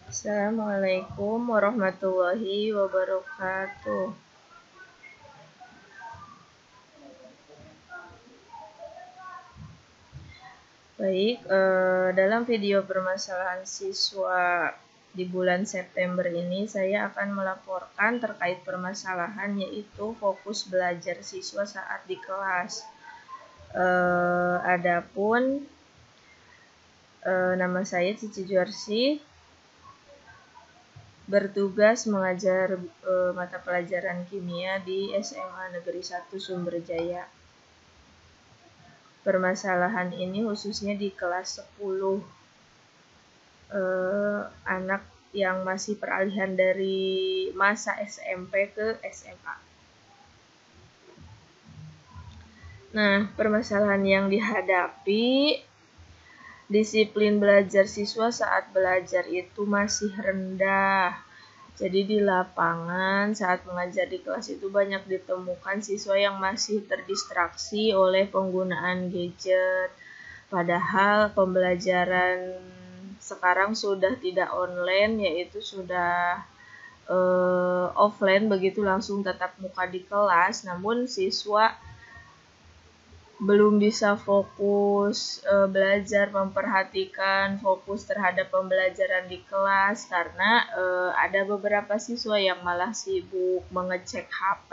Assalamualaikum warahmatullahi wabarakatuh. Baik, dalam video permasalahan siswa di bulan September ini saya akan melaporkan terkait permasalahan yaitu fokus belajar siswa saat di kelas. Adapun nama saya Cici Juarsi, bertugas mengajar mata pelajaran kimia di SMA Negeri 1 Sumberjaya. Permasalahan ini khususnya di kelas 10, anak yang masih peralihan dari masa SMP ke SMA. Nah, permasalahan yang dihadapi, disiplin belajar siswa saat belajar itu masih rendah. Jadi di lapangan saat mengajar di kelas itu banyak ditemukan siswa yang masih terdistraksi oleh penggunaan gadget. Padahal pembelajaran sekarang sudah tidak online, yaitu sudah offline, begitu langsung tatap muka di kelas. Namun siswa belum bisa fokus belajar, memperhatikan fokus terhadap pembelajaran di kelas karena ada beberapa siswa yang malah sibuk mengecek HP,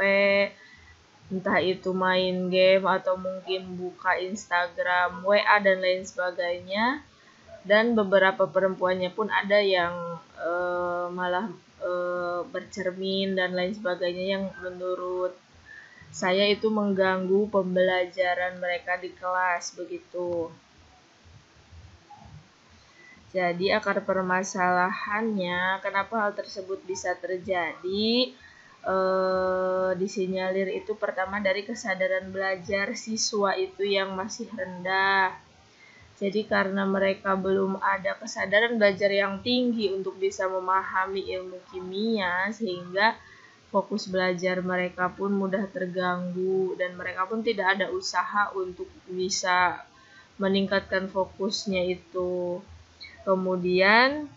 entah itu main game atau mungkin buka Instagram, WA dan lain sebagainya. Dan beberapa perempuannya pun ada yang malah bercermin dan lain sebagainya, yang menurut saya itu mengganggu pembelajaran mereka di kelas begitu. Jadi akar permasalahannya kenapa hal tersebut bisa terjadi, disinyalir itu pertama dari kesadaran belajar siswa itu yang masih rendah. Jadi karena mereka belum ada kesadaran belajar yang tinggi untuk bisa memahami ilmu kimia, sehingga fokus belajar mereka pun mudah terganggu dan mereka pun tidak ada usaha untuk bisa meningkatkan fokusnya itu. Kemudian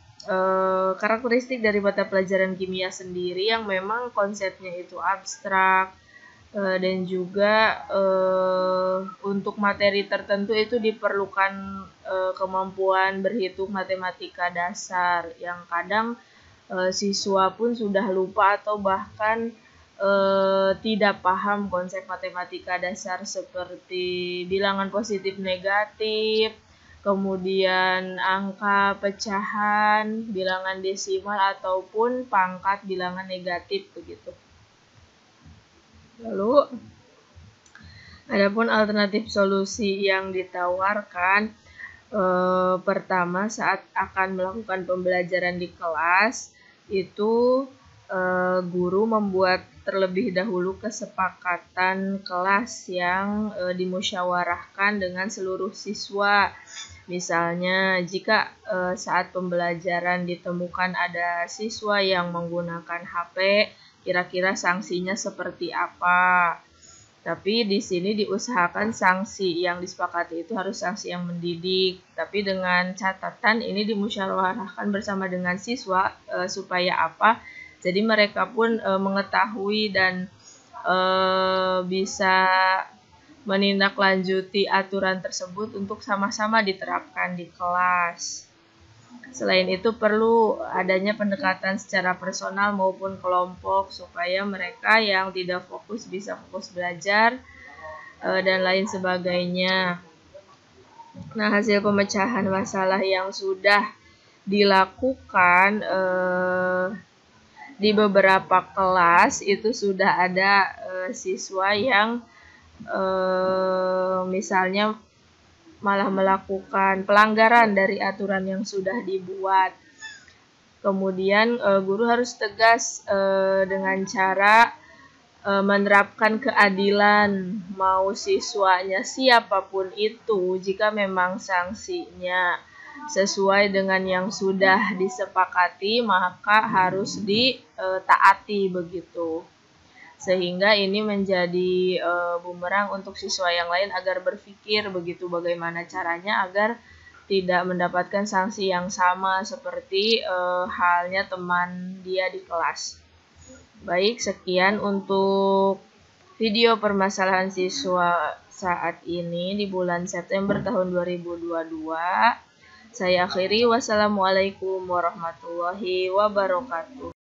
karakteristik dari mata pelajaran kimia sendiri yang memang konsepnya itu abstrak, dan juga untuk materi tertentu itu diperlukan kemampuan berhitung matematika dasar yang kadang siswa pun sudah lupa atau bahkan tidak paham konsep matematika dasar seperti bilangan positif negatif, kemudian angka pecahan, bilangan desimal ataupun pangkat bilangan negatif begitu. Lalu, adapun alternatif solusi yang ditawarkan, pertama saat akan melakukan pembelajaran di kelas itu guru membuat terlebih dahulu kesepakatan kelas yang dimusyawarahkan dengan seluruh siswa. Misalnya jika saat pembelajaran ditemukan ada siswa yang menggunakan HP, kira-kira sanksinya seperti apa. Tapi di sini diusahakan sanksi yang disepakati itu harus sanksi yang mendidik. Tapi dengan catatan ini dimusyawarahkan bersama dengan siswa supaya apa? Jadi mereka pun mengetahui dan bisa menindaklanjuti aturan tersebut untuk sama-sama diterapkan di kelas. Selain itu perlu adanya pendekatan secara personal maupun kelompok supaya mereka yang tidak fokus bisa fokus belajar dan lain sebagainya. Nah, hasil pemecahan masalah yang sudah dilakukan di beberapa kelas itu sudah ada siswa yang misalnya malah melakukan pelanggaran dari aturan yang sudah dibuat. Kemudian guru harus tegas dengan cara menerapkan keadilan, mau siswanya siapapun itu, jika memang sanksinya sesuai dengan yang sudah disepakati, maka harus ditaati begitu. Sehingga ini menjadi bumerang untuk siswa yang lain agar berpikir begitu bagaimana caranya agar tidak mendapatkan sanksi yang sama seperti halnya teman dia di kelas. Baik, sekian untuk video permasalahan siswa saat ini di bulan September tahun 2022. Saya akhiri, wassalamualaikum warahmatullahi wabarakatuh.